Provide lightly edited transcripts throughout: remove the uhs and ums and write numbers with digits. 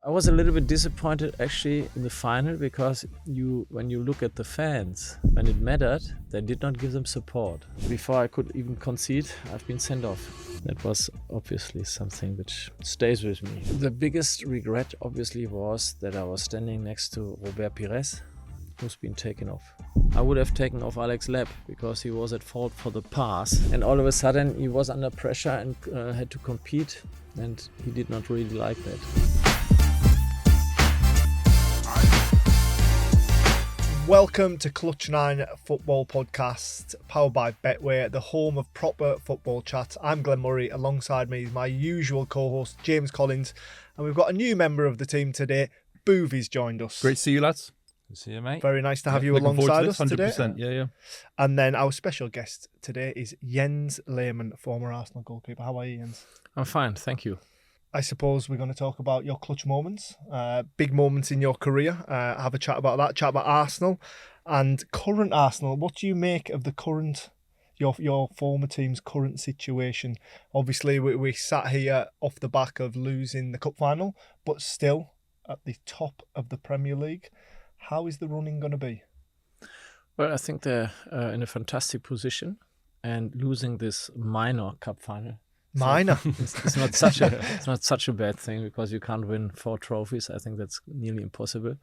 I was a little bit disappointed actually in the final because when you look at the fans, when it mattered, they did not give them support. Before I could even concede, I've been sent off. That was obviously something which stays with me. The biggest regret obviously was that I was standing next to Robert Pires, who's been taken off. I would have taken off Alex Lepp because he was at fault for the pass, and all of a sudden he was under pressure and had to compete, and he did not really like that. Welcome to Clutch 9 Football Podcast, powered by Betway, the home of proper football chat. I'm Glenn Murray. Alongside me is my usual co-host, James Collins. And we've got a new member of the team today. Buvey's joined us. Great to see you, lads. Good to see you, mate. Very nice to have you alongside us 100%, today. yeah. And then our special guest today is Jens Lehmann, former Arsenal goalkeeper. How are you, Jens? I'm fine, thank you. I suppose we're going to talk about your clutch moments, big moments in your career, have a chat about that, chat about Arsenal and current Arsenal. What do you make of the current, your former team's current situation? Obviously, we sat here off the back of losing the cup final, but still at the top of the Premier League. How is the running going to be? Well, I think they're in a fantastic position, and losing this minor cup final. Minor. It's not such a bad thing because you can't win 4 trophies. I think that's nearly impossible.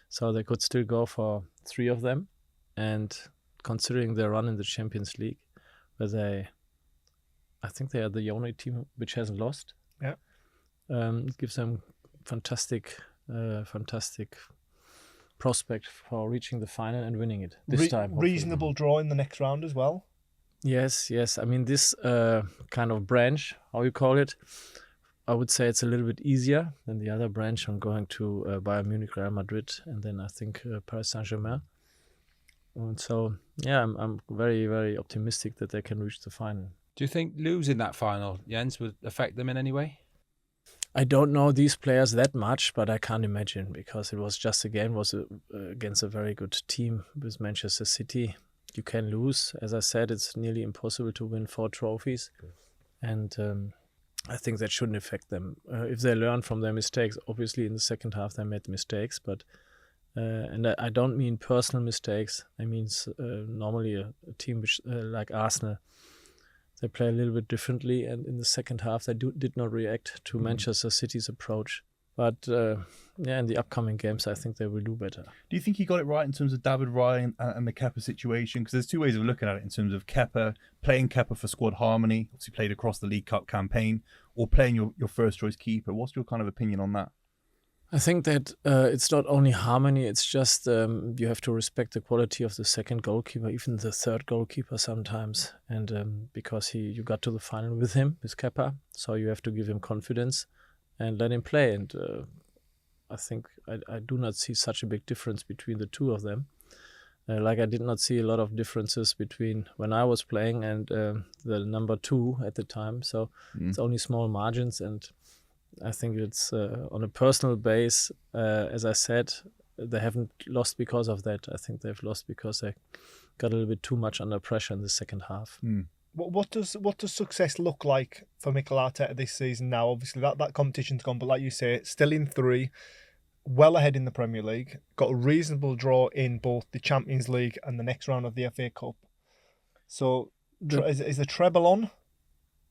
So they could still go for 3 of them. And considering their run in the Champions League, where I think they are the only team which hasn't lost. Yeah. It gives them fantastic prospect for reaching the final and winning it this time. Hopefully. Reasonable draw in the next round as well. Yes. I mean, this kind of branch, how you call it, I would say it's a little bit easier than the other branch. I'm going to Bayern Munich, Real Madrid, and then I think Paris Saint-Germain. And so, yeah, I'm very, very optimistic that they can reach the final. Do you think losing that final, Jens, would affect them in any way? I don't know these players that much, but I can't imagine because it was just against a very good team with Manchester City. You can lose. As I said, it's nearly impossible to win 4 trophies. And I think that shouldn't affect them. If they learn from their mistakes, obviously in the second half they made mistakes, but and I don't mean personal mistakes. I mean normally a team which like Arsenal, they play a little bit differently, and in the second half they did not react to Manchester City's approach. But in the upcoming games, I think they will do better. Do you think he got it right in terms of David Raya and the Kepa situation? Because there's 2 ways of looking at it in terms of Kepa, playing Kepa for squad harmony, obviously played across the League Cup campaign, or playing your first choice keeper. What's your kind of opinion on that? I think that it's not only harmony, it's just you have to respect the quality of the second goalkeeper, even the third goalkeeper sometimes. And because you got to the final with him, with Kepa, so you have to give him confidence and let him play. And I think I do not see such a big difference between the 2 of them. Like I did not see a lot of differences between when I was playing and the number 2 at the time. So it's only small margins, and I think it's on a personal base, as I said, they haven't lost because of that. I think they've lost because they got a little bit too much under pressure in the second half. What does success look like for Mikel Arteta this season now? Obviously, that competition's gone, but like you say, still in 3, well ahead in the Premier League, got a reasonable draw in both the Champions League and the next round of the FA Cup. So, is the treble on?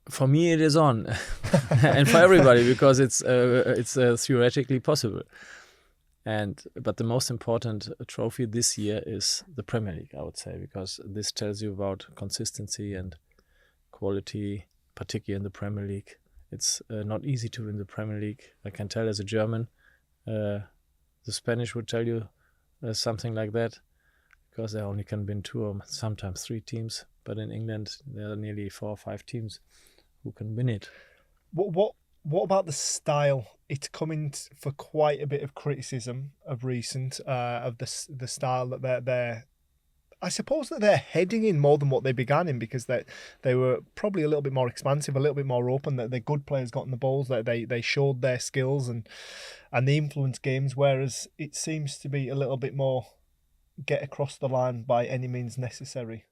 For me, it is on, and for everybody because it's theoretically possible. But the most important trophy this year is the Premier League, I would say, because this tells you about consistency and quality, particularly in the Premier League. It's not easy to win the Premier League. I can tell as a German. The Spanish would tell you something like that, because they only can win 2 or sometimes 3 teams. But in England, there are nearly 4 or 5 teams who can win it. What about the style? It's coming for quite a bit of criticism of recent of the style that they're. I suppose that they're heading in more than what they began in, because they were probably a little bit more expansive, a little bit more open. That the good players got in the balls, that they showed their skills and they influenced games. Whereas it seems to be a little bit more get across the line by any means necessary.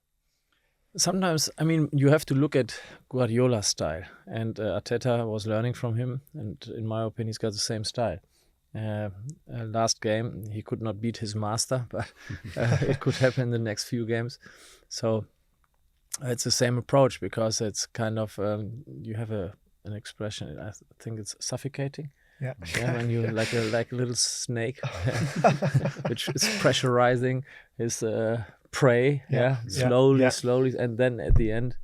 Sometimes, I mean, you have to look at Guardiola's style, and Arteta was learning from him, and in my opinion, he's got the same style. Last game, he could not beat his master, but it could happen in the next few games. So it's the same approach, because it's kind of you have an expression. I think it's suffocating. Yeah. When you like a little snake, which is pressurizing his prey. Slowly, and then at the end,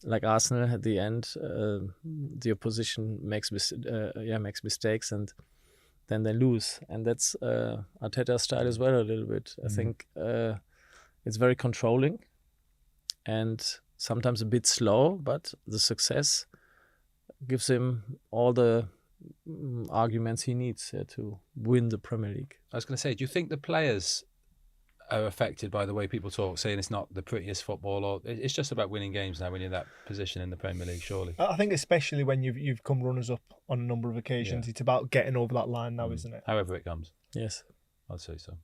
like Arsenal at the end, the opposition makes mistakes, and then they lose, and that's Arteta's style as well a little bit. I think it's very controlling, and sometimes a bit slow, but the success gives him all the arguments he needs to win the Premier League. I was going to say, do you think the players are affected by the way people talk, saying it's not the prettiest football, or it's just about winning games now when you're in that position in the Premier League, surely? I think especially when you've come runners up on a number of occasions, it's about getting over that line now, isn't it? However it comes. Yes. I'd say so.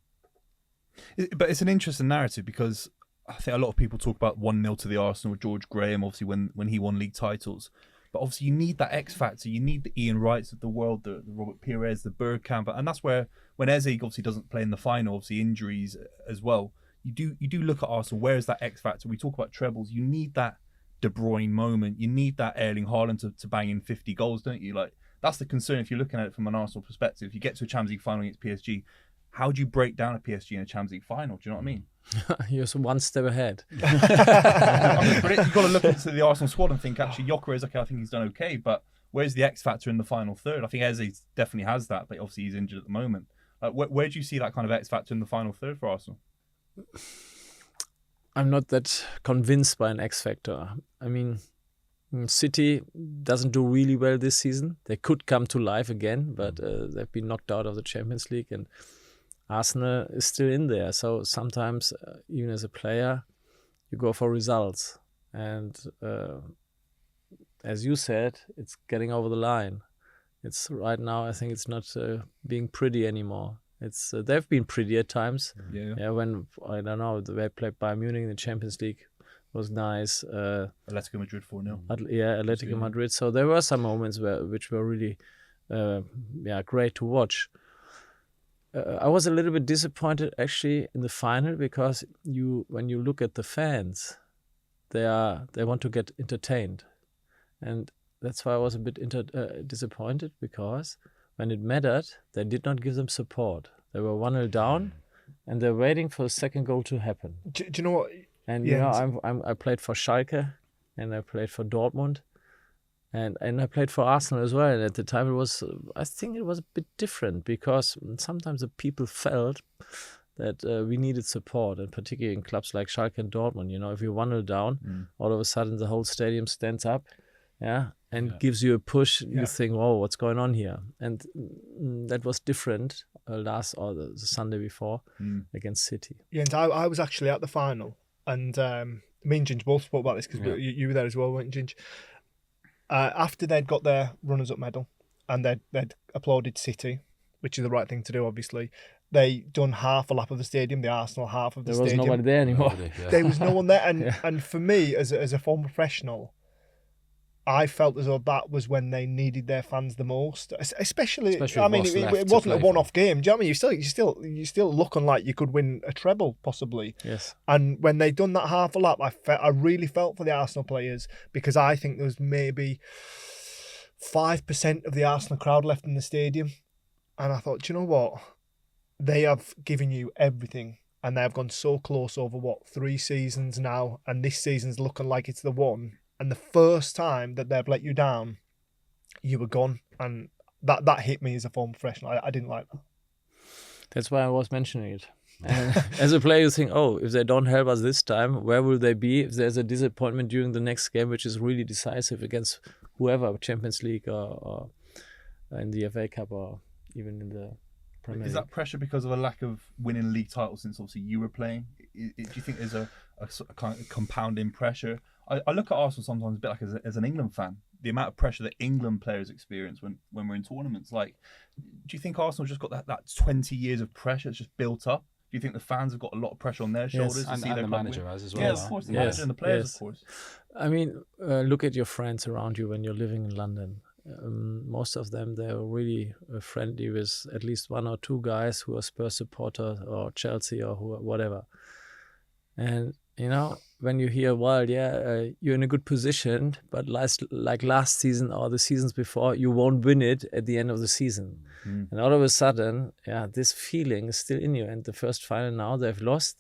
But it's an interesting narrative, because I think a lot of people talk about 1-0 to the Arsenal with George Graham, obviously when he won league titles. But obviously you need that X factor. You need the Ian Wrights of the world, the Robert Pires, the Bergkamp, and that's where when Eze obviously doesn't play in the final, obviously injuries as well. You do look at Arsenal. Where is that X factor? We talk about trebles. You need that De Bruyne moment. You need that Erling Haaland to bang in 50 goals, don't you? Like, that's the concern if you're looking at it from an Arsenal perspective. If you get to a Champions League final against PSG, how do you break down a PSG in a Champions League final? Do you know what I mean? You're one step ahead. You've got to look into the Arsenal squad and think, actually, Gyökeres, okay, I think he's done okay, but where's the X factor in the final third? I think Eze definitely has that, but obviously he's injured at the moment. Where do you see that kind of X factor in the final third for Arsenal? I'm not that convinced by an X factor. I mean, City doesn't do really well this season. They could come to life again, but they've been knocked out of the Champions League, and Arsenal is still in there. So sometimes, even as a player, you go for results. And as you said, it's getting over the line. It's right now, I think it's not being pretty anymore. It's they've been pretty at times. Yeah, when, I don't know, they played Bayern Munich in the Champions League was nice. Atletico Madrid 4-0. Atletico Madrid. So there were some moments which were really great to watch. I was a little bit disappointed actually in the final, because when you look at the fans, they want to get entertained, and that's why I was a bit disappointed, because when it mattered, they did not give them support. They were 1-0 down, and they're waiting for the second goal to happen. Do you know what? And you know, I played for Schalke, and I played for Dortmund. And I played for Arsenal as well. And at the time, I think it was a bit different, because sometimes the people felt that we needed support, and particularly in clubs like Schalke and Dortmund. You know, if you 1-0 down, all of a sudden the whole stadium stands up, and gives you a push. You think, "Whoa, what's going on here?" And that was different the Sunday before against City. Yeah, and I was actually at the final, and me and Ginge both spoke about this, because you were there as well, weren't you, Ginge? After they'd got their runners-up medal and they'd applauded City, which is the right thing to do, obviously, they done half a lap of the stadium, the Arsenal half of the stadium. There was nobody there anymore. There was no one there. And for me, as a former professional, I felt as though that was when they needed their fans the most. Especially I mean, it wasn't a one-off game. Do you know what I mean? You still looking like you could win a treble, possibly. Yes. And when they done that half a lap, I really felt for the Arsenal players, because I think there was maybe 5% of the Arsenal crowd left in the stadium. And I thought, do you know what? They have given you everything, and they have gone so close over, 3 seasons now, and this season's looking like it's the one. And the first time that they've let you down, you were gone. And that hit me as a former professional. I didn't like that. That's why I was mentioning it. As a player, you think, oh, if they don't help us this time, where will they be if there's a disappointment during the next game, which is really decisive against whoever, Champions League or in the FA Cup or even in the Premier League. Is that pressure because of a lack of winning league titles since obviously you were playing? Do you think there's a kind of compounding pressure? I look at Arsenal sometimes a bit like as an England fan. The amount of pressure that England players experience when we're in tournaments. Like, do you think Arsenal just got that 20 years of pressure that's just built up? Do you think the fans have got a lot of pressure on their shoulders to see their the club manager win? has as well? Yeah, of course, the manager and the players, of course. I mean, look at your friends around you when you're living in London. most of them, they're really friendly with at least one or two guys who are Spurs supporters or Chelsea or whatever. And, when you hear, well, you're in a good position, but last season or the seasons before, you won't win it at the end of the season. And all of a sudden, this feeling is still in you. And the first final now, they've lost.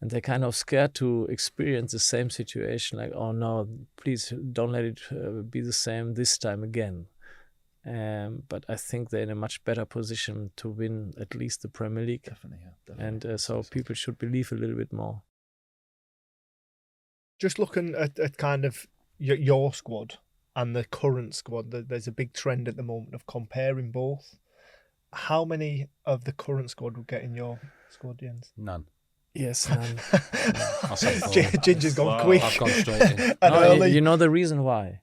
And they're kind of scared to experience the same situation. Like, oh no, please don't let it be the same this time again. But I think they're in a much better position to win at least the Premier League. Definitely. And so people should believe a little bit more. Just looking at kind of your squad and the current squad, there's a big trend at the moment of comparing both. How many of the current squad would get in your squad, Jens? None. Yes, none. I'll say four. Ginger's gone quick. I've gone straight in. And You know the reason why?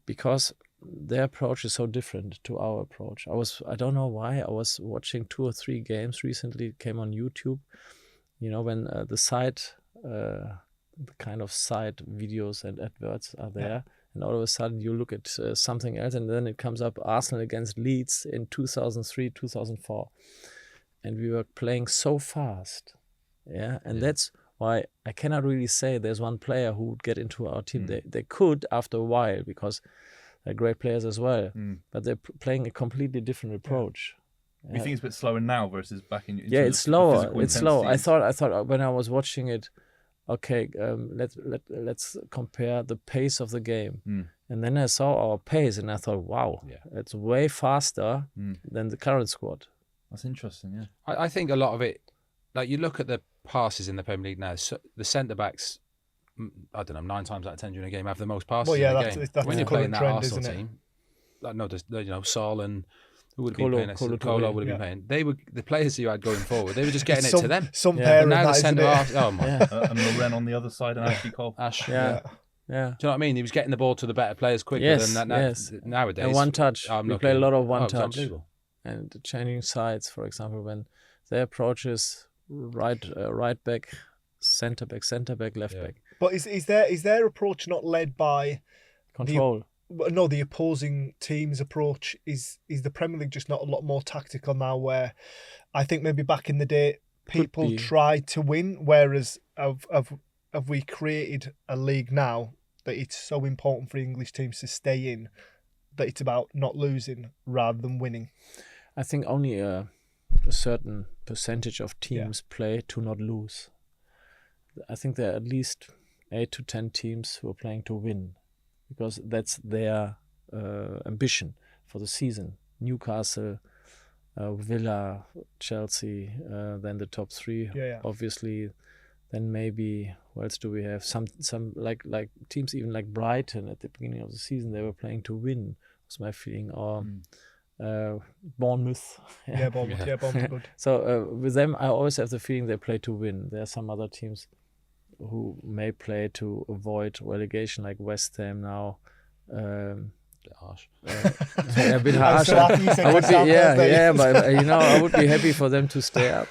Because their approach is so different to our approach. I don't know why, I was watching 2 or 3 games recently. It came on YouTube. When the kind of side videos and adverts are there, and all of a sudden you look at something else, and then it comes up Arsenal against Leeds in 2003, 2004. And we were playing so fast. And that's why I cannot really say there's one player who would get into our team. They could after a while, because they're great players as well, but they're playing a completely different approach. You think it's a bit slower now versus back in? It's slower. It's slow. I thought when I was watching it, okay, let's compare the pace of the game, and then I saw our pace, and I thought, wow, it's way faster than the current squad. That's interesting. Yeah, I think a lot of it, like you look at the passes in the Premier League now, so the centre backs, I don't know, 9 times out of 10 during a game have the most passes in the game. That's when the you're playing current that trend, Arsenal isn't it? team, like Sol and who would have been playing? Colo would have been playing. They were the players you had going forward. They were just getting it to them. Some pair But now of the that, centre half. Oh my! and Loren on the other side and Ashley Cole. Ash, Yeah. Do you know what I mean? He was getting the ball to the better players quicker than that. Yes. Nowadays, And one touch. We play a lot of one touch. Unbelievable. And changing sides, for example, when their approach is right back, centre back, left back. But is their approach not led by Control. the opposing team's approach? Is the Premier League just not a lot more tactical now, where I think maybe back in the day people tried to win, whereas have we created a league now that it's so important for English teams to stay in, that it's about not losing rather than winning? I think only a certain percentage of teams play to not lose. I think there are at least 8 to 10 teams who are playing to win, because that's their ambition for the season. Newcastle, Villa, Chelsea, then the top 3, obviously. Then maybe, what else do we have? Some like teams even like Brighton at the beginning of the season, they were playing to win, was my feeling. Or Bournemouth. Bournemouth is good. So with them, I always have the feeling they play to win. There are some other teams who may play to avoid relegation, like West Ham now. Harsh. A bit harsh. I would be, but I would be happy for them to stay up.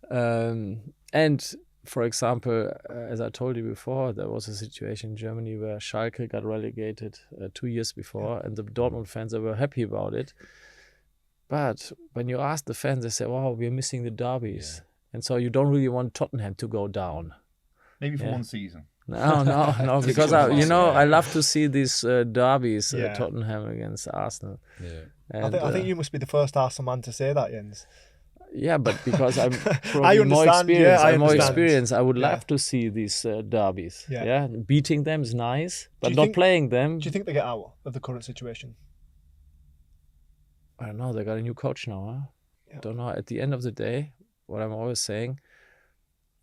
And for example, as I told you before, there was a situation in Germany where Schalke got relegated 2 years before, and the Dortmund fans were happy about it. But when you ask the fans, they say, "Wow, we're missing the derbies," and so you don't really want Tottenham to go down. Maybe for one season. No, because I love to see these derbies, Tottenham against Arsenal. Yeah, and, I think you must be the first Arsenal man to say that, Jens. Yeah, but because I'm probably more experienced, I would love to see these derbies. Yeah, beating them is nice, but not playing them. Do you think they get out of the current situation? I don't know. They got a new coach now. Huh? Yeah. Don't know. At the end of the day, what I'm always saying,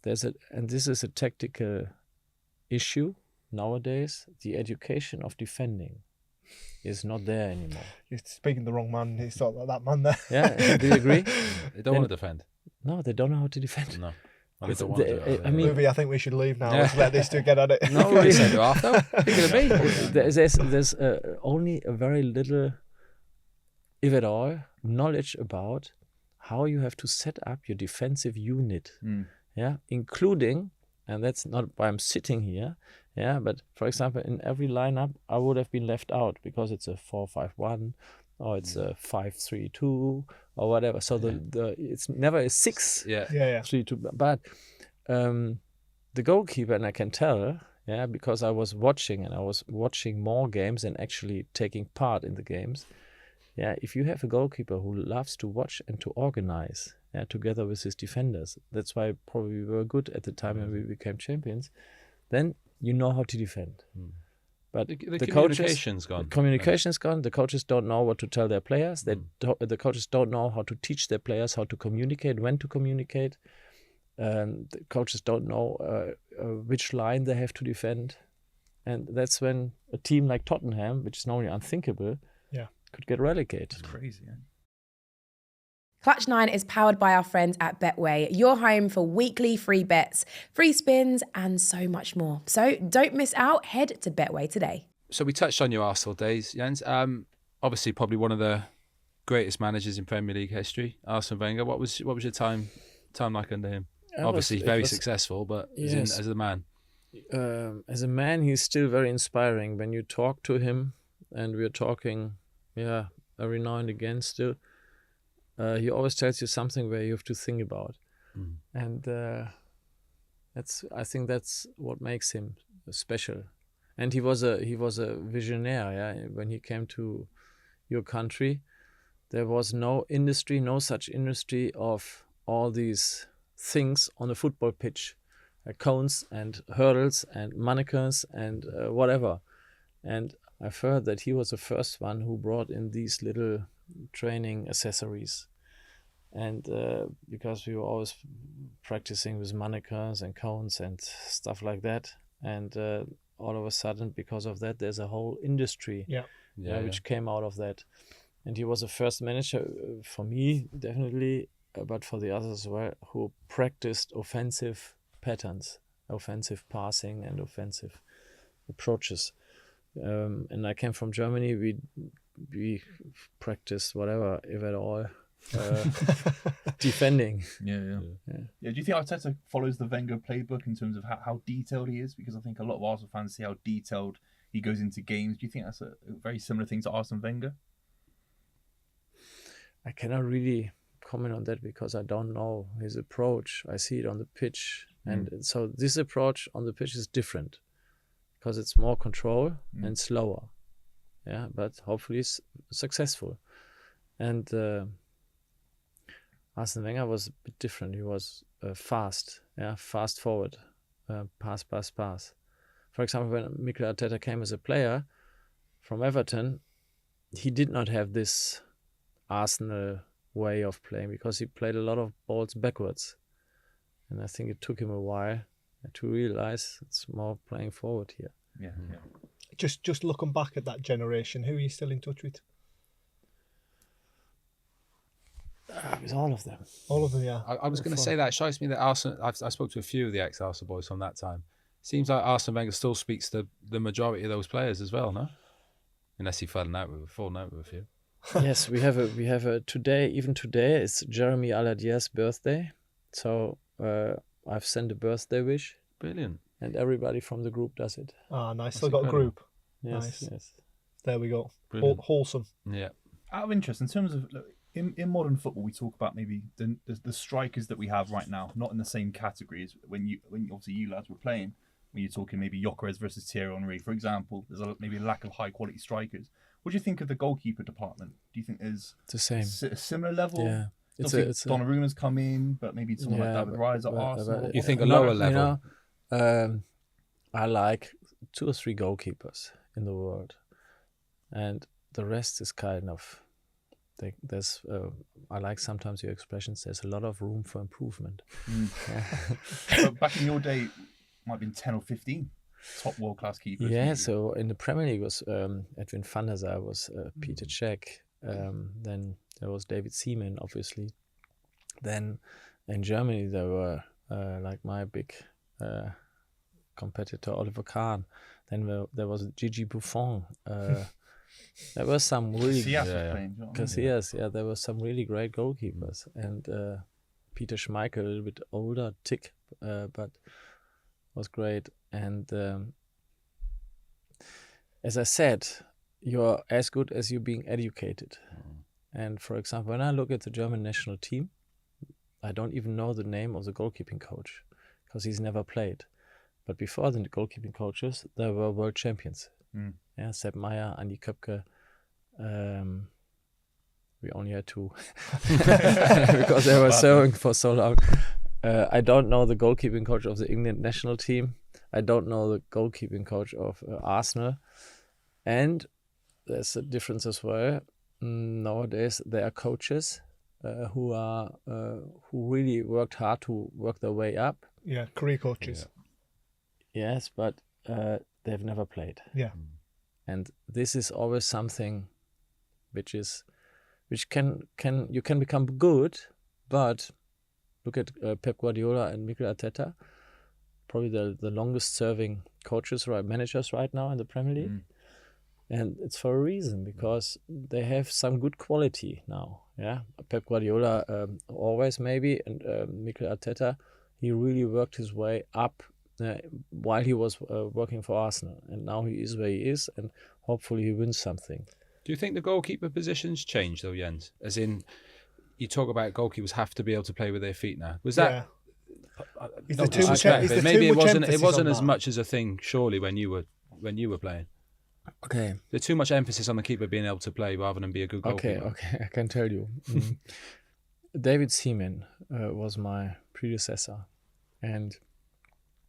and this is a tactical issue nowadays. The education of defending is not there anymore. You're speaking the wrong man. He's sort of like that man there. Yeah, do you agree? They don't want to defend. No, they don't know how to defend. No. They don't want to. Buvey, I think we should leave now. Let's let these two get at it. No, really. Send you off though. You're gonna be. There's only a very little, if at all, knowledge about how you have to set up your defensive unit. Yeah, including And that's not why I'm sitting here. Yeah, but for example, in every lineup, I would have been left out because it's a 4-5-1 or it's a 5-3-2 or whatever. So the it's never a 6. Yeah. 3-2. But the goalkeeper, and I can tell, because I was watching more games and actually taking part in the games. Yeah, if you have a goalkeeper who loves to watch and to organize, together with his defenders, that's why probably we were good at the time when we became champions, then you know how to defend. But The the communication's gone. The communication's gone. The coaches don't know what to tell their players. The coaches don't know how to teach their players how to communicate, when to communicate. The coaches don't know which line they have to defend. And that's when a team like Tottenham, which is normally unthinkable, could get relegated. It's crazy, yeah. Clutch 9 is powered by our friends at Betway, your home for weekly free bets, free spins, and so much more. So don't miss out. Head to Betway today. So we touched on your Arsenal days, Jens. Obviously, probably one of the greatest managers in Premier League history, Arsène Wenger. What was your time like under him? Obviously, very successful, but as a man. As a man, he's still very inspiring. When you talk to him, and we're talking, every now and again still, he always tells you something where you have to think about. And I think that's what makes him special. And he was a visionaire. When he came to your country, there was no such industry of all these things on a football pitch, cones and hurdles and mannequins and whatever. And I've heard that he was the first one who brought in these little training accessories. And because we were always practicing with mannequins and cones and stuff like that. And all of a sudden, because of that, there's a whole industry which came out of that. And he was the first manager, for me, definitely, but for the others as well, who practiced offensive patterns, offensive passing and offensive approaches. And I came from Germany. We practiced whatever, if at all, defending. Yeah. Do you think Arteta follows the Wenger playbook in terms of how detailed he is? Because I think a lot of Arsenal fans see how detailed he goes into games. Do you think that's a very similar thing to Arsène Wenger? I cannot really comment on that because I don't know his approach. I see it on the pitch. And so this approach on the pitch is different because it's more control and slower. Yeah, but hopefully it's successful. And Arsène Wenger was a bit different. He was fast forward, pass. For example, when Mikel Arteta came as a player from Everton, he did not have this Arsenal way of playing because he played a lot of balls backwards. And I think it took him a while to realize it's more playing forward here. Yeah. Just looking back at that generation, who are you still in touch with? With all of them. All of them, yeah. I was going to say that it shows me that Arsene. I spoke to a few of the ex-Arsenal boys from that time. Seems like Arsene Wenger still speaks to the majority of those players as well, no? Unless he fallen out with a few. Yes, we have a today. Even today, it's Jeremy Aladier's birthday, so I've sent a birthday wish. Brilliant. And everybody from the group does it. Ah, nice. Still got a group. Yes, Nice. yes. There we go. Brilliant. Wholesome. Yeah. Out of interest, in terms of in modern football, we talk about maybe the strikers that we have right now, not in the same categories. When obviously you lads were playing, when you're talking maybe Gyökeres versus Thierry Henry, for example, there's maybe a lack of high quality strikers. What do you think of the goalkeeper department? Do you think there's the same, a similar level? Yeah, Donnaruma's come in, but maybe someone like David Raya at Arsenal. You think a lower level? I like 2 or 3 goalkeepers in the world, and the rest is kind of. There's I like sometimes your expressions. There's a lot of room for improvement. But back in your day, might have been 10 or 15 top world class keepers. Yeah, maybe. so in the Premier League was Edwin van der Sar, was Peter Cech. Then there was David Seaman, obviously. Then in Germany there were like my big competitor Oliver Kahn. Then there was Gigi Buffon. There were some really Casillas, there were some really great goalkeepers, and Peter Schmeichel, a little bit older tick, but was great. And as I said, you're as good as you being educated. And for example, when I look at the German national team, I don't even know the name of the goalkeeping coach because he's never played. But before the goalkeeping coaches, they were world champions. Yeah, Sepp Maier, Andi Köpke. We only had 2 because they were serving for so long. I don't know the goalkeeping coach of the England national team. I don't know the goalkeeping coach of Arsenal. And there's a difference as well. Nowadays, there are coaches who really worked hard to work their way up. Yeah, career coaches. Yes, but they've never played. Yeah. And this is always something which can you can become good, but look at Pep Guardiola and Mikel Arteta, probably the longest serving managers right now in the Premier League. And it's for a reason, because they have some good quality now. Yeah, Pep Guardiola always maybe, and Mikel Arteta, he really worked his way up while he was working for Arsenal, and now he is where he is, and hopefully he wins something. Do you think the goalkeeper positions change though, Jens? As in, you talk about goalkeepers have to be able to play with their feet now. Was that? Is there too much? Maybe it wasn't as much as a thing. Surely when you were playing. Okay. There's too much emphasis on the keeper being able to play rather than be a good goalkeeper. Okay, I can tell you. David Seaman was my predecessor, and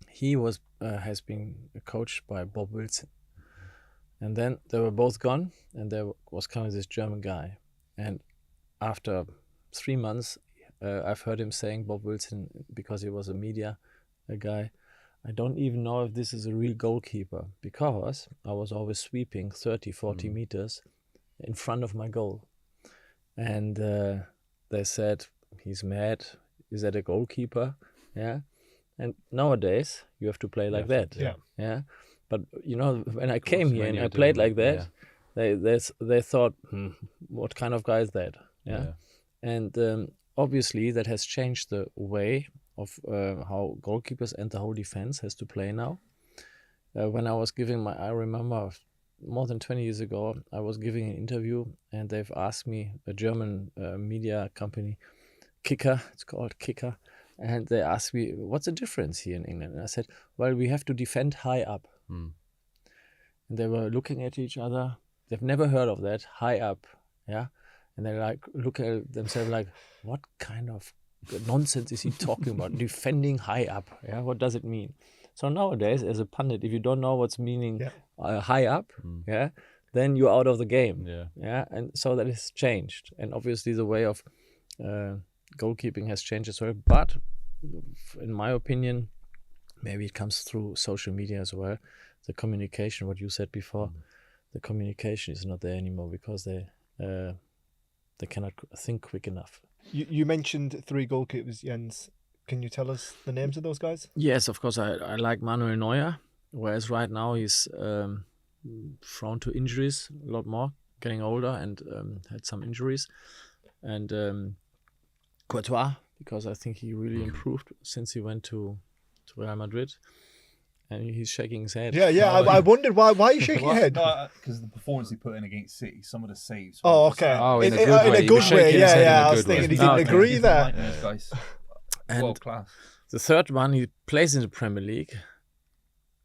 he has been coached by Bob Wilson. And then they were both gone, and there was coming this German guy. And after 3 months, I've heard him saying, Bob Wilson, because he was a media guy, I don't even know if this is a real goalkeeper, because I was always sweeping 30, 40 meters in front of my goal. And they said, he's mad. Is that a goalkeeper? Yeah. And nowadays, you have to play like that. Yeah. But, when I came here and I played like that, they thought, what kind of guy is that? Yeah. And obviously, that has changed the way of how goalkeepers and the whole defense has to play now. When I remember more than 20 years ago, I was giving an interview, and they've asked me, a German media company, Kicker, it's called Kicker, and they asked me, what's the difference here in England? And I said, well, we have to defend high up. And they were looking at each other. They've never heard of that, high up. Yeah. And they look at themselves like, what kind of nonsense is he talking about? Defending high up. Yeah. What does it mean? So nowadays, as a pundit, if you don't know what's meaning high up, then you're out of the game. Yeah. And so that has changed. And obviously the way of goalkeeping has changed as well. But in my opinion, maybe it comes through social media as well. The communication, what you said before, the communication is not there anymore because they cannot think quick enough. You mentioned 3 goalkeepers, Jens. Can you tell us the names of those guys? Yes, of course. I like Manuel Neuer, whereas right now he's prone to injuries a lot more, getting older, and had some injuries. And Courtois, because I think he really improved since he went to Real Madrid. And he's shaking his head. Yeah. I wondered why are you shaking your head? Because the performance he put in against City, some of the saves. Oh, okay. Oh, in a good way. Yeah. I was thinking he didn't agree there. Guys. And world class. The third one, he plays in the Premier League,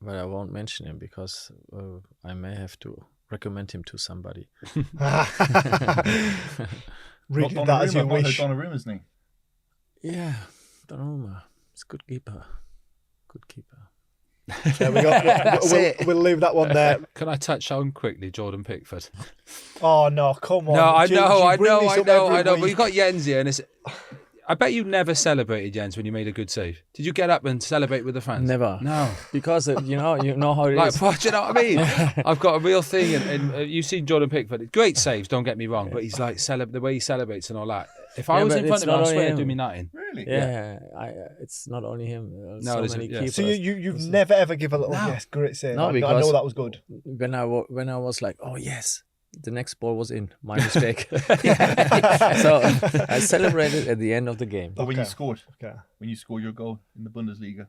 but I won't mention him because I may have to recommend him to somebody. Read that as you wish. Donnarumma, isn't he? Yeah, Donnarumma. He's a good keeper. Good keeper. There we go. We'll leave that one there. Can I touch on quickly Jordan Pickford? Oh no, come on. No, I know. But you got Jens here, and it's. I bet you never celebrated, Jens, when you made a good save. Did you get up and celebrate with the fans? Never. No. Because you know how it is. What, do you know what I mean? I've got a real thing, and you've seen Jordan Pickford. Great saves, don't get me wrong, but he's like the way he celebrates and all that. If I was in front of him, I swear it'd do me nothing. Really? Yeah. It's not only him. So many keepers. So you've never ever give a little yes, great save. No, because I know that was good. When I was like, oh yes, the next ball was in. My mistake. So I celebrated at the end of the game. But when you scored your goal in the Bundesliga.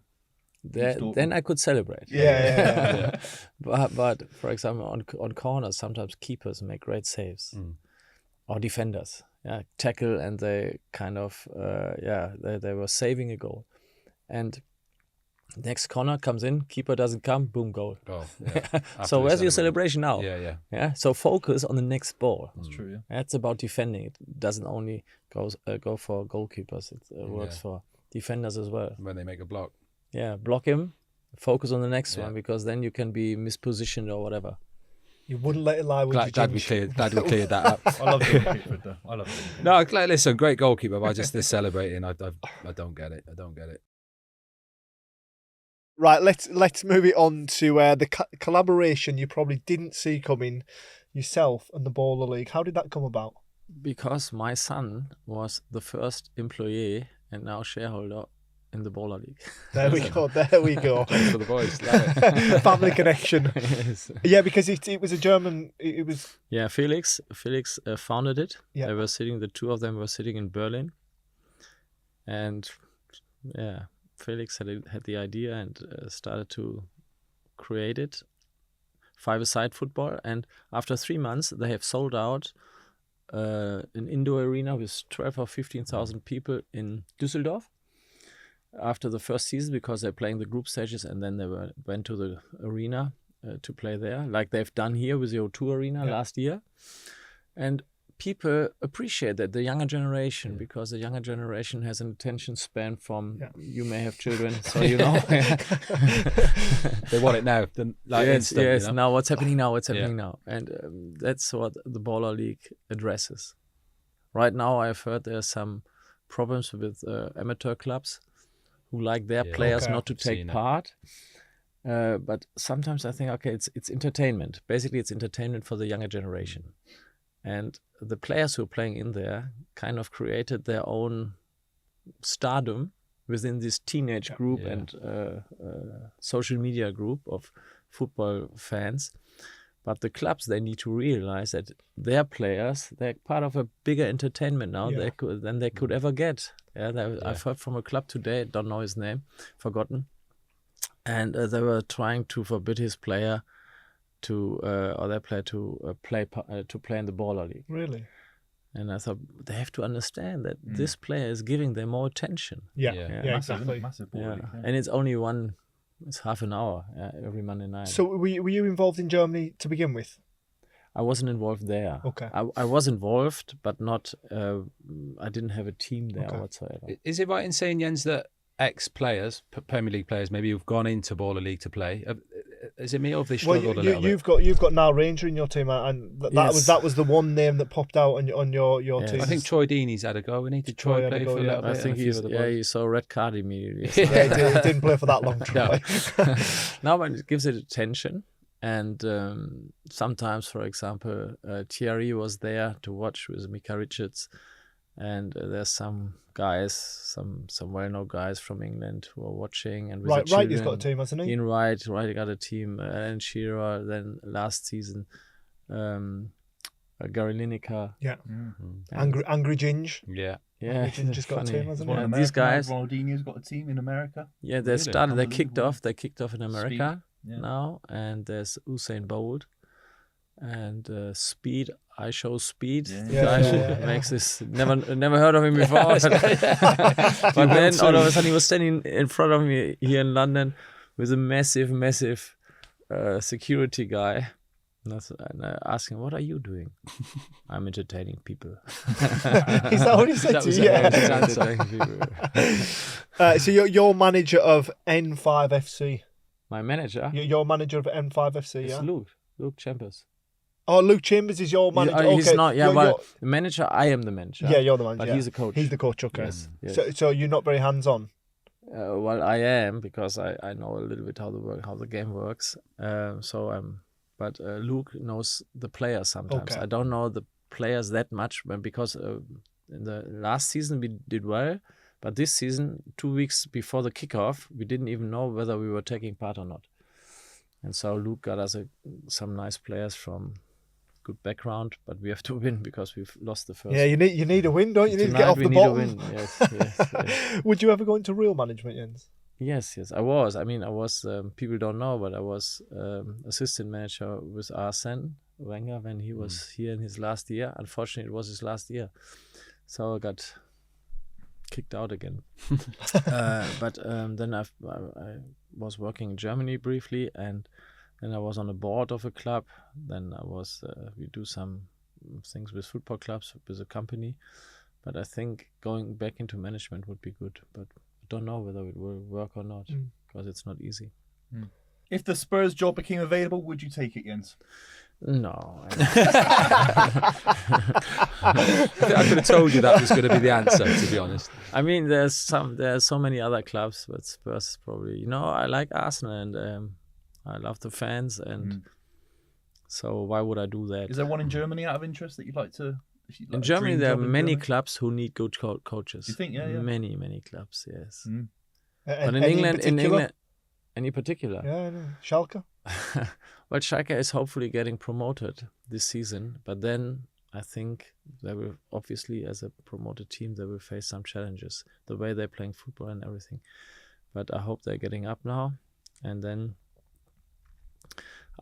then I could celebrate. Yeah. But for example, on corners, sometimes keepers make great saves, or defenders, tackle, and they kind of they were saving a goal, and next corner comes in, keeper doesn't come, boom, goal. So where's your celebration now? Yeah. So focus on the next ball. That's true. Yeah. It's about defending. It doesn't only go for goalkeepers. It works for defenders as well. When they make a block. Yeah, block him. Focus on the next one, because then you can be mispositioned or whatever. You wouldn't let it lie with you. Glad we cleared that up. I love goalkeeper though. I love it. No, listen, great goalkeeper, but just this celebrating, I don't get it. I don't get it. Right, let's move it on to the collaboration you probably didn't see coming, yourself and the Baller League. How did that come about? Because my son was the first employee and now shareholder in the Baller League. There we go. For the boys, love it. Family connection. Yes. Yeah, because it was a German. It was. Yeah, Felix founded it. Yeah. The two of them were sitting in Berlin, and Felix had the idea and started to create it. Five-a-side football, and after 3 months, they have sold out an indoor arena with 12 or 15,000 people in Düsseldorf. After the first season, because they're playing the group stages, and then they went to the arena to play there, like they've done here with the O2 Arena last year. And people appreciate that, the younger generation, because the younger generation has an attention span from, you may have children, so you know. They want it now. Yes, instant, yes. You know? Now what's happening now? And that's what the Baller League addresses. Right now, I've heard there's some problems with amateur clubs who like their players not to take part. But sometimes I think, it's entertainment. Basically, it's entertainment for the younger generation. And the players who are playing in there kind of created their own stardom within this teenage group and social media group of football fans. But the clubs, they need to realize that their players, they're part of a bigger entertainment now than they could ever get. I've heard from a club today, don't know his name, forgotten. And they were trying to forbid his player to play in the Baller League. Really? And I thought they have to understand that this player is giving them more attention. Yeah, exactly. Massive Baller League, And it's only it's half an hour every Monday night. So were you involved in Germany to begin with? I wasn't involved there. Okay. I was involved, but not. I didn't have a team there whatsoever. Is it right in saying, Jens, that ex-players, Premier League players, maybe who've gone into Baller League to play, is it me or have they struggled a little bit? You've got Niall Ranger in your team, and that was the one name that popped out on your team. I think Troy Deeney's had a go, and did Troy play for a little bit? I think he saw a red card immediately. He didn't play for that long. Troy. No, but it gives it attention. And sometimes, for example, Thierry was there to watch with Mika Richards, and there's some guys, some well-known guys from England who are watching. And with Wright, he's got a team, hasn't he? Ian Wright got a team. Alan Shearer, then last season, Gary Lineker. Yeah, Angry Ginge. Yeah. Ginge just got a team, hasn't he? These guys. Ronaldinho's got a team in America. Yeah, they started. They kicked off in America. Now, and there's Usain Bolt and Speed. I show Speed. Makes this never heard of him before. But then all of a sudden he was standing in front of me here in London with a massive security guy. And I asked him, "What are you doing?" "I'm entertaining people." Is that what he said to you? Yeah. So you're manager of N5 FC. My manager? You're manager of N5 FC, it's Luke Chambers. Oh, Luke Chambers is your manager? He's not, the manager, I am the manager. Yeah, you're the manager. But he's the coach. He's the coach, okay. Yes. So you're not very hands-on? Well, I am, because I know a little bit how the game works. But Luke knows the players sometimes. Okay. I don't know the players that much, because in the last season we did well. But this season, 2 weeks before the kickoff, we didn't even know whether we were taking part or not. And so Luke got us some nice players from good background, but we have to win because we've lost the first. Yeah, you need a win, don't you? You need to get off the bottom. Yes. Would you ever go into real management, Jens? Yes, I was. I mean, I was. People don't know, but I was assistant manager with Arsène Wenger when he was here in his last year. Unfortunately, it was his last year, so I got kicked out again. But then I was working in Germany briefly, and then I was on the board of a club. Then I was. We do some things with football clubs with a company, but I think going back into management would be good. But don't know whether it will work or not because it's not easy. If the Spurs job became available, would you take it, Jens? No. I could have told you that was going to be the answer, to be honest. I mean, there's so many other clubs, but Spurs is probably. I like Arsenal and I love the fans, and so why would I do that? Is there one in Germany out of interest that you'd like to? In Germany, there are many clubs who need good coaches. You think? Yeah. Many clubs, yes. But in England, any particular? Yeah, no. Schalke. Well, Schalke is hopefully getting promoted this season, but then I think they will, obviously, as a promoted team, they will face some challenges, the way they're playing football and everything. But I hope they're getting up now, and then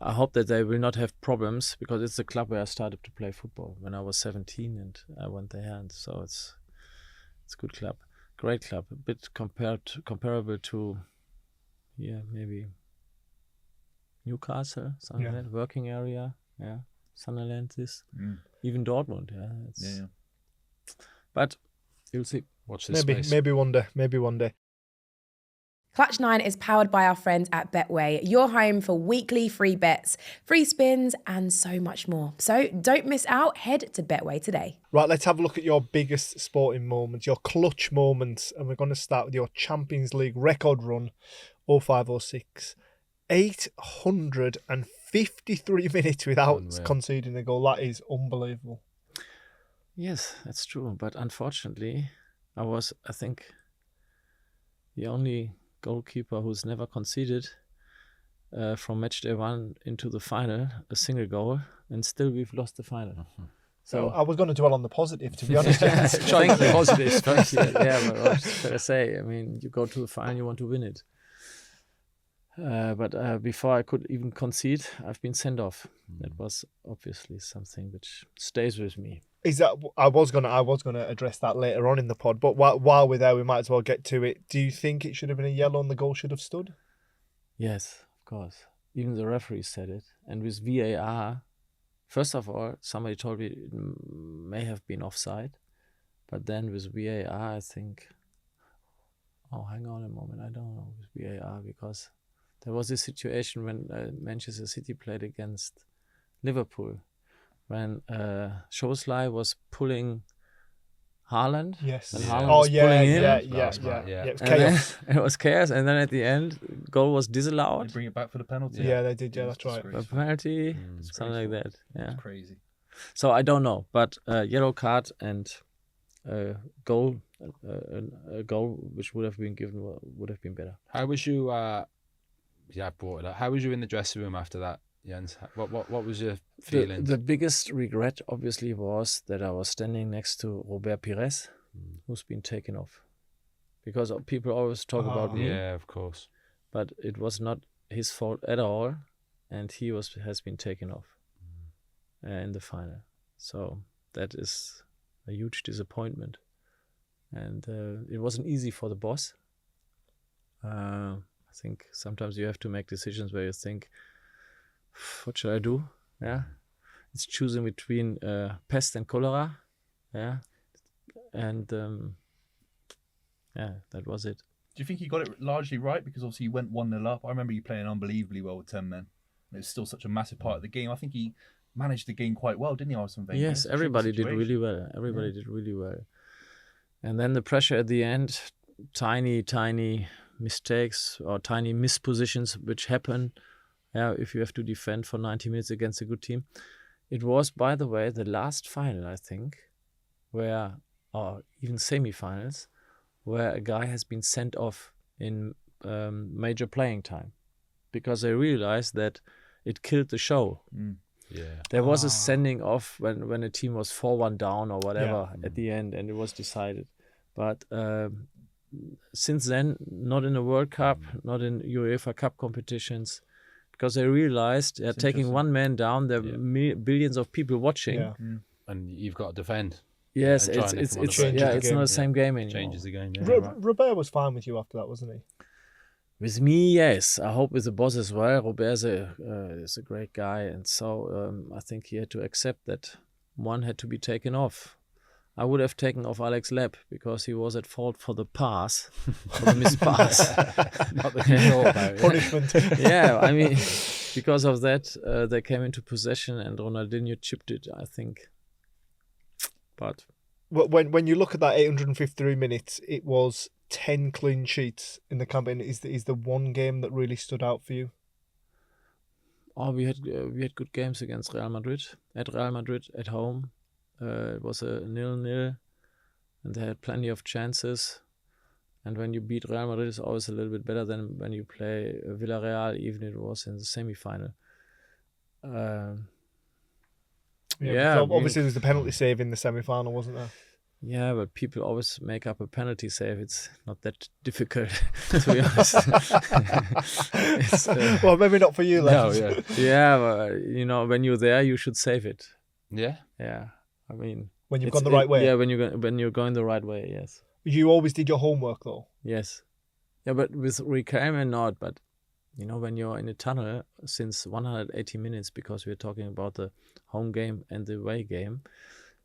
I hope that they will not have problems, because it's the club where I started to play football when I was 17 and I went there, and so it's a good club, great club, a bit comparable to maybe Newcastle, something like that, working area, Sunderland, even Dortmund, But you'll see. Watch this space. Maybe one day. Clutch 9 is powered by our friends at Betway, your home for weekly free bets, free spins, and so much more. So don't miss out. Head to Betway today. Right, let's have a look at your biggest sporting moments, your clutch moments, and we're going to start with your Champions League record run, 05-06. 853 minutes without conceding a goal. That is unbelievable. Yes, that's true. But unfortunately, I think, the only goalkeeper who's never conceded from match day 1 into the final a single goal, and still we've lost the final. So I was going to dwell on the positive, to be honest. Trying the positives first. But I was just going to say, I mean, you go to the final, you want to win it. But before I could even concede, I've been sent off. That was obviously something which stays with me. Is that I was gonna address that later on in the pod, but while we're there, we might as well get to it. Do you think it should have been a yellow and the goal should have stood? Yes, of course. Even the referee said it. And with VAR, first of all, somebody told me it may have been offside, but then with VAR, I think. Oh, hang on a moment. I don't know with VAR, because there was this situation when Manchester City played against Liverpool, when Szoboszlai was pulling Haaland. Yes. And Haaland was pulling him. Yeah. It was chaos. It was chaos, and then at the end, goal was disallowed. They bring it back for the penalty. Yeah, they did. Yeah, that's right. A penalty, something like that. Yeah. It's crazy. So I don't know, but yellow card and a goal which would have been given would have been better. How was you? I brought it up. How was you in the dressing room after that, Jens? What was your feeling? The biggest regret, obviously, was that I was standing next to Robert Pires, who's been taken off. Because people always talk about me. Yeah, of course. But it was not his fault at all, and he has been taken off in the final. So that is a huge disappointment. And it wasn't easy for the boss. I think sometimes you have to make decisions where you think, what should I do? Yeah, it's choosing between pest and cholera. Yeah, and that was it. Do you think you got it largely right? Because obviously you went 1-0 up. I remember you playing unbelievably well with 10 men. It was still such a massive part of the game. I think he managed the game quite well, didn't he, Arsène Wenger? Yes, everybody did really well. Everybody did really well. And then the pressure at the end, tiny mistakes or tiny mispositions which happen if you have to defend for 90 minutes against a good team. It was, by the way, the last final, I think, or even semi-finals, where a guy has been sent off in major playing time because they realized that it killed the show. Yeah, there was a sending off when a team was 4-1 down or whatever at the end, and it was decided. But since then, not in the World Cup, not in UEFA Cup competitions, because they realized they're taking one man down. There are billions of people watching, and you've got to defend. Yes, and it's the not the same game anymore. Changes the game. Robert was fine with you after that, wasn't he? With me, yes. I hope with the boss as well. Robert is a great guy, and so I think he had to accept that one had to be taken off. I would have taken off Alex Lepp because he was at fault for the pass, for the missed pass. Not the control about it. Punishment. Yeah, I mean, because of that, they came into possession and Ronaldinho chipped it, I think. But when you look at that 853 minutes, it was 10 clean sheets in the campaign. Is the one game that really stood out for you? Oh, we had good games against Real Madrid, at home. It was a 0-0, and they had plenty of chances. And when you beat Real Madrid, it's always a little bit better than when you play Villarreal, even if it was in the semi-final. Obviously, there was the penalty save in the semi-final, wasn't there? Yeah, but people always make up a penalty save. It's not that difficult, to be honest. Well, maybe not for you, no, yeah, but, when you're there, you should save it. Yeah. Yeah, I mean, when you've gone the right way. Yeah, when you're going the right way. Yes. You always did your homework, though. Yes. Yeah, but with Rivalry not. But when you're in a tunnel since 180 minutes, because we're talking about the home game and the away game,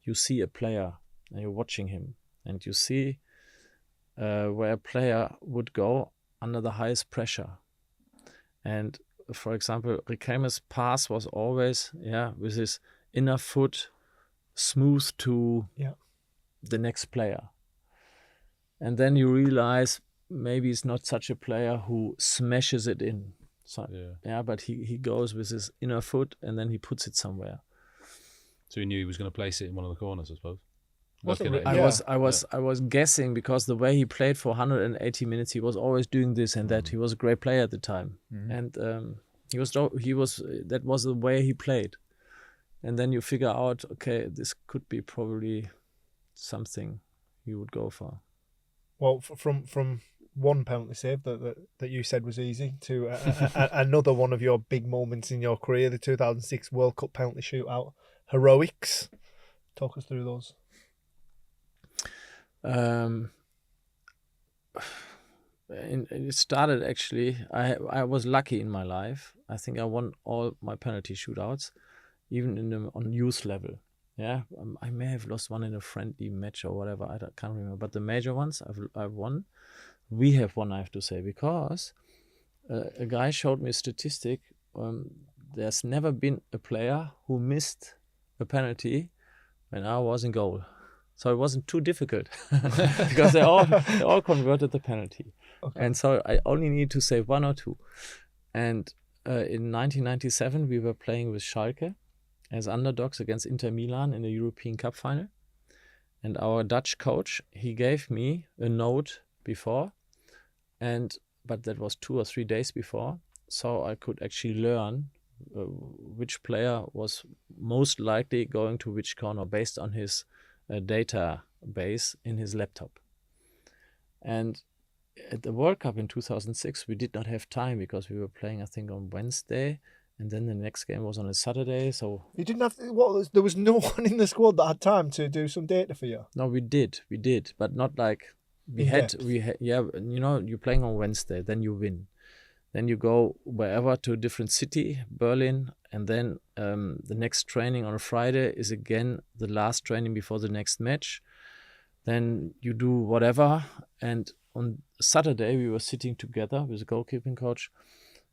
you see a player. And you're watching him, and you see where a player would go under the highest pressure. And for example, Riquelme's pass was always, with his inner foot smooth to the next player. And then you realize maybe he's not such a player who smashes it in. So, but he goes with his inner foot and then he puts it somewhere. So he knew he was going to place it in one of the corners, I suppose. I was guessing because the way he played for 180 minutes, he was always doing this and that. He was a great player at the time, and he was that was the way he played. And then you figure out, okay, this could be probably something you would go for. Well, from one penalty save that you said was easy to another one of your big moments in your career, the 2006 World Cup penalty shootout heroics. Talk us through those. It started actually. I was lucky in my life. I think I won all my penalty shootouts, even on youth level. Yeah, I may have lost one in a friendly match or whatever. I can't remember. But the major ones I've won. We have won, I have to say, because a guy showed me a statistic. There's never been a player who missed a penalty when I was in goal. So it wasn't too difficult because they all converted the penalty. Okay. And so I only need to save one or two. And in 1997, we were playing with Schalke as underdogs against Inter Milan in the European Cup final. And our Dutch coach, he gave me a note before, but that was 2 or 3 days before. So I could actually learn which player was most likely going to which corner based on his database in his laptop. And at the World Cup in 2006, we did not have time because we were playing, I think, on Wednesday, and then the next game was on a Saturday. So you didn't have there was no one in the squad that had time to do some data for you. No, we did, but not like we had. You're playing on Wednesday, then you win. Then you go wherever to a different city, Berlin, and then the next training on a Friday is again the last training before the next match. Then you do whatever, and on Saturday we were sitting together with a goalkeeping coach,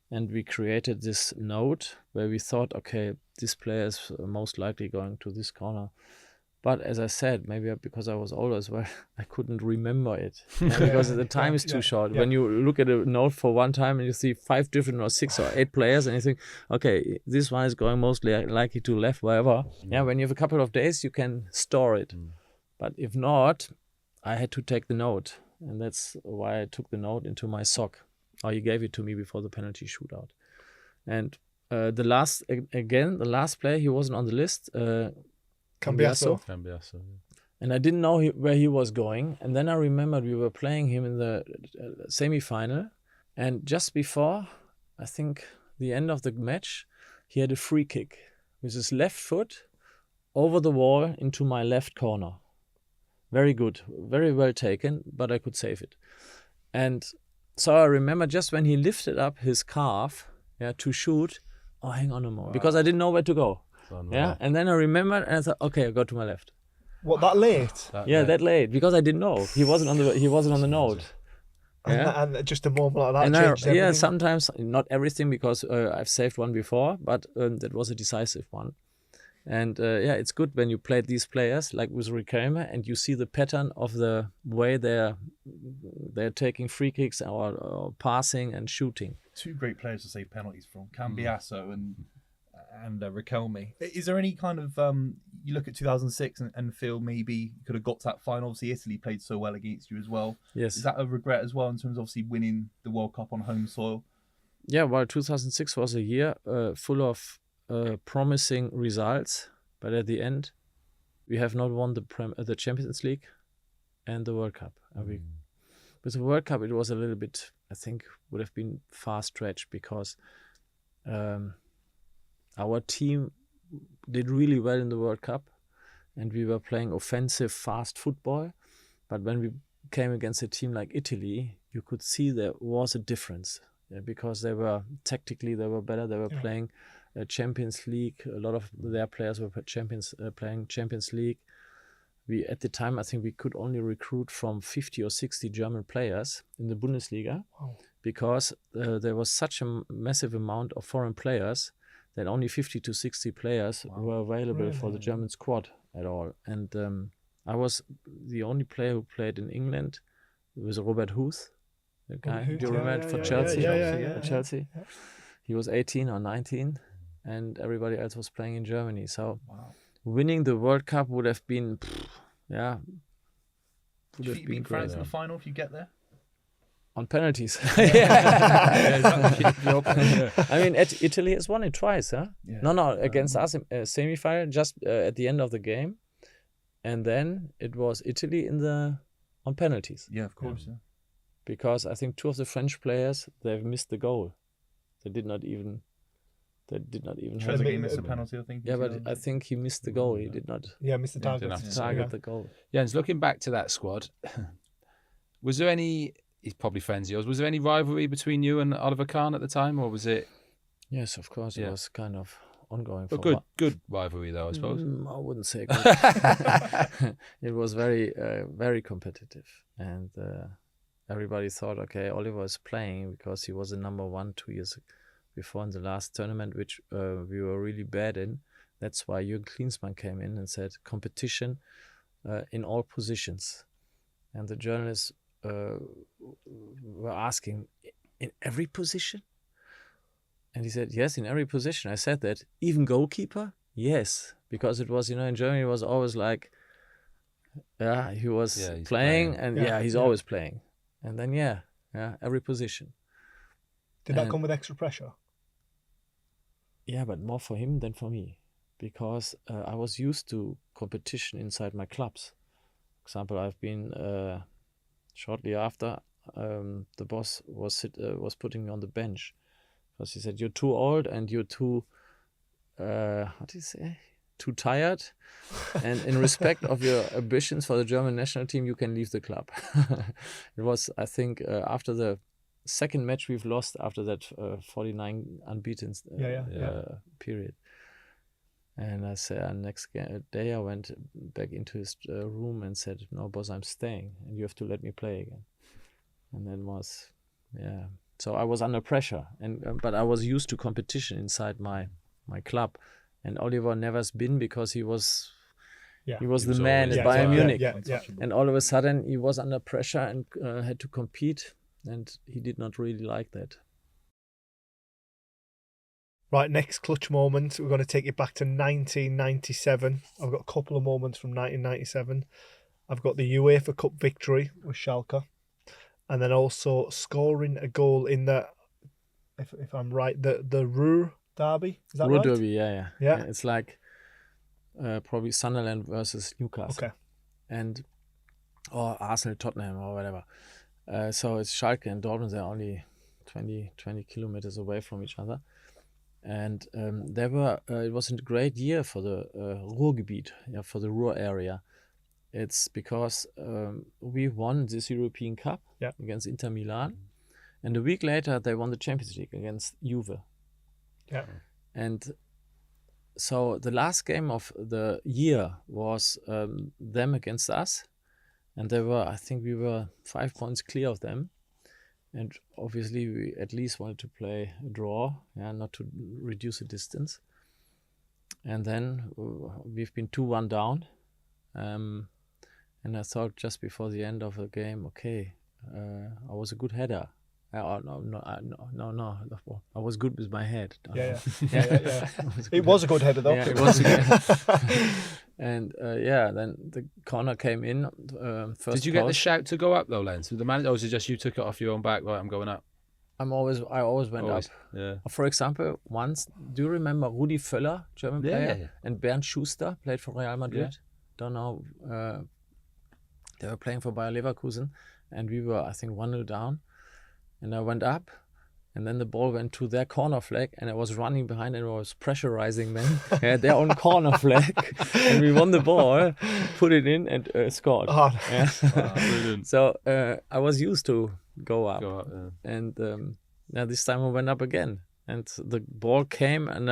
and we created this note where we thought, okay, this player is most likely going to this corner. But as I said, maybe because I was older as well, I couldn't remember it because the time is too short. When you look at a note for one time and you see 5 different or 6 or 8 players and you think, okay, this one is going mostly likely to left, wherever. Yeah, when you have a couple of days, you can store it. But if not, I had to take the note. And that's why I took the note into my sock. Or he gave it to me before the penalty shootout. And the last player, he wasn't on the list. Cambiasso. And I didn't know where he was going. And then I remembered we were playing him in the semi-final. And just before, I think, the end of the match, he had a free kick with his left foot over the wall into my left corner. Very good, very well taken, but I could save it. And so I remember just when he lifted up his calf to shoot, hang on a moment, because I didn't know where to go. And then I remembered and I thought, okay, I go to my left. What, that late? That late, because I didn't know. He wasn't on the note. And just a moment like that changed everything? Sometimes, not everything, because I've saved one before, but that was a decisive one. And it's good when you play these players, like with Riquelme, and you see the pattern of the way they're taking free kicks or passing and shooting. Two great players to save penalties from, Cambiasso and Riquelme. Is there any kind of you look at 2006 and feel maybe you could have got to that final? Obviously, Italy played so well against you as well. Yes. Is that a regret as well in terms of obviously winning the World Cup on home soil? Yeah, well, 2006 was a year full of promising results, but at the end, we have not won the Champions League and the World Cup. With the World Cup, it was a little bit, I think, would have been far-stretched because our team did really well in the World Cup, and we were playing offensive, fast football. But when we came against a team like Italy, you could see there was a difference because they were better. They were playing Champions League. A lot of their players were playing Champions League. We at the time, I think we could only recruit from 50 or 60 German players in the Bundesliga because there was such a massive amount of foreign players that only 50 to 60 players were available for the German squad at all. And I was the only player who played in England. It was Robert Huth, the guy. Do you remember for Chelsea? Chelsea. Yeah. He was 18 or 19, and everybody else was playing in Germany. So winning the World Cup would have been, would have been France in the final if you get there. On penalties. I mean, Italy has won it twice, huh? Yeah. No, against us in semi-final, just at the end of the game. And then it was Italy on penalties. Yeah, of course. Yeah. Because I think two of the French players, they've missed the goal. They did not even Trezeguet missed a penalty, I think. Yeah, but I think he missed the goal. He did not. Yeah, missed the target. Target the goal. Jens, looking back to that squad, was there any? He's probably friends of yours. Was there any rivalry between you and Oliver Kahn at the time, or was it? Yes, of course. It was kind of ongoing. But good rivalry, though, I suppose. I wouldn't say good. It was very, very competitive, and everybody thought, okay, Oliver is playing because he was the number one 2 years before in the last tournament, which we were really bad in. That's why Jürgen Klinsmann came in and said competition in all positions, and the journalists were asking, in every position? And he said, yes, in every position. I said that. Even goalkeeper? Yes. Because it was, in Germany it was always like, he was playing, and he's always playing. And then, every position. Did that come with extra pressure? Yeah, but more for him than for me. Because I was used to competition inside my clubs. For example, I've been... shortly after, the boss was putting me on the bench because he said, "You're too old and you're too, too tired, and in respect of your ambitions for the German national team, you can leave the club." It was, I think, after the second match we've lost after that 49 unbeaten period. And I said, next day I went back into his room and said, "No, boss, I'm staying, and you have to let me play again." And then so I was under pressure, but I was used to competition inside my club, and Oliver never's been because he was the man at Bayern Munich, and all of a sudden he was under pressure and had to compete, and he did not really like that. Right, next clutch moment, we're going to take it back to 1997. I've got a couple of moments from 1997. I've got the UEFA Cup victory with Schalke, and then also scoring a goal in the, if I'm right, the Ruhr derby. Is that Ruhr right? derby, yeah. It's like probably Sunderland versus Newcastle. Okay. or Arsenal, Tottenham, or whatever. So it's Schalke and Dortmund. They're only 20 kilometers away from each other. And it was a great year for the Ruhrgebiet, for the Ruhr area. It's because we won this European Cup against Inter Milan. And a week later, they won the Champions League against Juve. Yeah. And so the last game of the year was them against us. And I think we were 5 points clear of them. And obviously, we at least wanted to play a draw, not to reduce the distance. And then we've been 2-1 down. And I thought just before the end of the game, okay, I was a good header. No. I was good with my head. Yeah. It was a good header, though. Yeah, it was a good And then the corner came in. First Did you get the shout to go up though, Lens? The manager, or was it just you took it off your own back? Right, I'm going up. I always went up. Yeah. For example, once, do you remember Rudi Völler, German player, Yeah. and Bernd Schuster played for Real Madrid? Don't know. They were playing for Bayer Leverkusen, and we were, I think, 1-0 down. And I went up, and then the ball went to their corner flag, and I was running behind and I was pressurizing them. Their own corner flag, and we won the ball, put it in, and scored. Brilliant. So I was used to go up. Yeah. And this time I went up again, and the ball came, and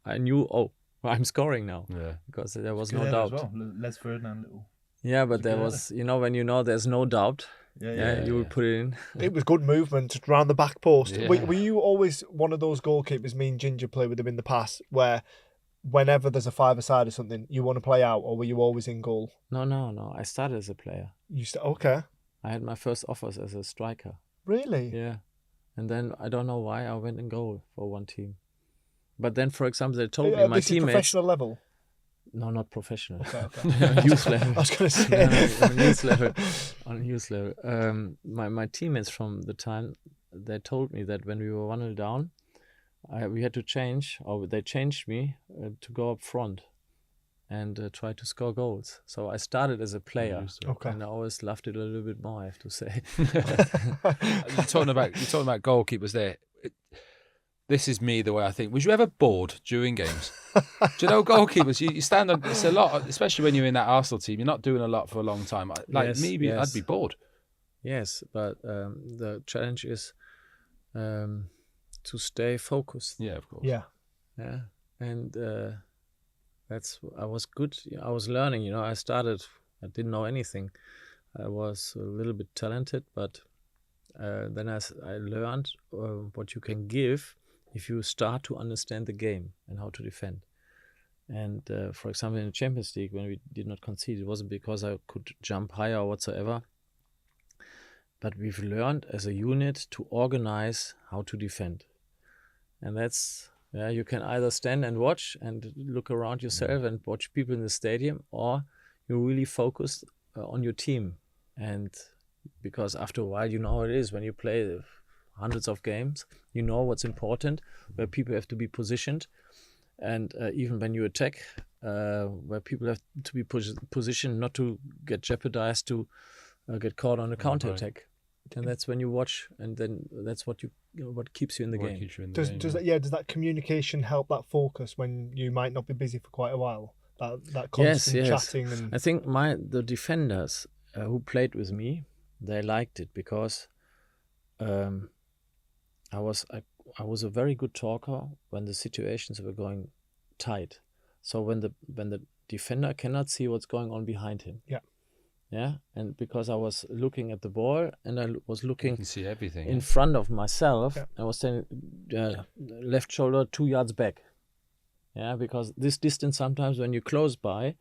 I knew, I'm scoring now. Yeah. Because there was Good no header doubt. as well. Les Ferdinand little. Yeah, but there was, when you know there's no doubt, you will put it in. It was good movement around the back post. Yeah. Were you always one of those goalkeepers, me and Ginger played with them in the past, where whenever there's a five-a-side or something, you want to play out, or were you always in goal? No. I started as a player. Okay. I had my first offers as a striker. Really? Yeah. And then I don't know why I went in goal for one team. But then, for example, they told me my this is teammates... professional level? No, not professional. Okay. Youth level. I was going to say. On youth level. My teammates from the time, they told me that when we were 1-0 down, we had to change, or they changed me to go up front and try to score goals. So I started as a player, and I always loved it a little bit more, I have to say. You're talking about goalkeepers there. This is me, the way I think. Was you ever bored during games? Do you know goalkeepers? You stand on. It's a lot, especially when you're in that Arsenal team. You're not doing a lot for a long time. I'd be bored. Yes, but the challenge is to stay focused. Yeah, of course. Yeah. And I was good. I was learning. I I didn't know anything. I was a little bit talented, but then I learned what you can give if you start to understand the game and how to defend. And for example, in the Champions League, when we did not concede, it wasn't because I could jump higher or whatsoever, but we've learned as a unit to organize how to defend. And that's, you can either stand and watch and look around yourself and watch people in the stadium, or you're really focused on your team. And because after a while, you know how it is when you play hundreds of games, you know what's important, where people have to be positioned. And even when you attack, where people have to be positioned not to get jeopardized, to get caught on a counter-attack. And that's when you watch, and then that's what keeps you in the game. Does that communication help that focus when you might not be busy for quite a while? That constant chatting and... I think the defenders who played with me, they liked it because I was a very good talker when the situations were going tight. So when the defender cannot see what's going on behind him. Yeah, and because I was looking at the ball and I was looking, you can see everything in front of myself. I was standing left shoulder 2 yards back. Yeah, because this distance sometimes when you're close by,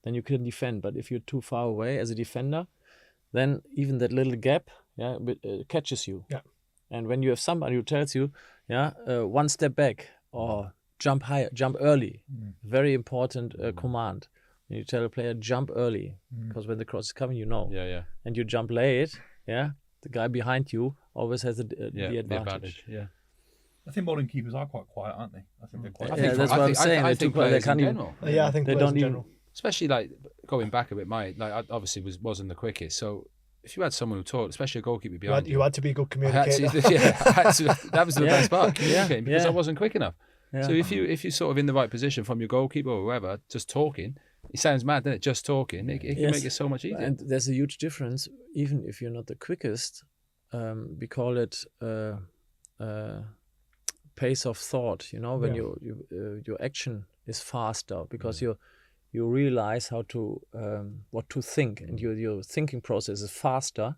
then you can defend. But if you're too far away as a defender, then even that little gap catches you. Yeah. And when you have somebody who tells you, one step back or jump higher, jump early, very important command. You tell a player, jump early, because when the cross is coming, you know. And you jump late, the guy behind you always has the advantage. Yeah. I think modern keepers are quite quiet, aren't they? I think they're quite. That's what I'm saying. I think players in general. I think they players don't in general. especially like going back a bit. I obviously wasn't the quickest, so if you had someone who talked, especially a goalkeeper behind you had to be a good communicator. That was the best part, communicating, because I wasn't quick enough. Yeah. So if you're sort of in the right position from your goalkeeper or whoever, just talking, it sounds mad, doesn't it? Just talking, it can make it so much easier. And there's a huge difference, even if you're not the quickest. We call it pace of thought. You know, when your action is faster, because you realize how to what to think, and your thinking process is faster.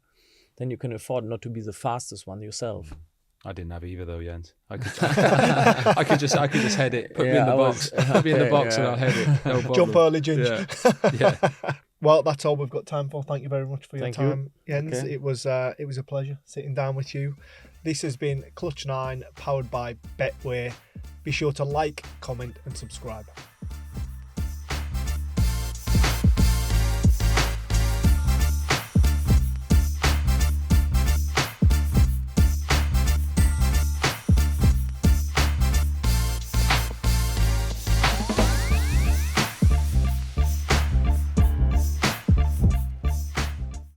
Then you can afford not to be the fastest one yourself. I didn't have either though, Jens. I could just head it. Put me in the box. Put me in the box and I'll head it. No problem. Jump early, Ginge. Yeah. Well, that's all we've got time for. Thank you very much for your Thank you. time, Jens. Okay. It was a pleasure sitting down with you. This has been Clutch 9, powered by Betway. Be sure to like, comment, and subscribe.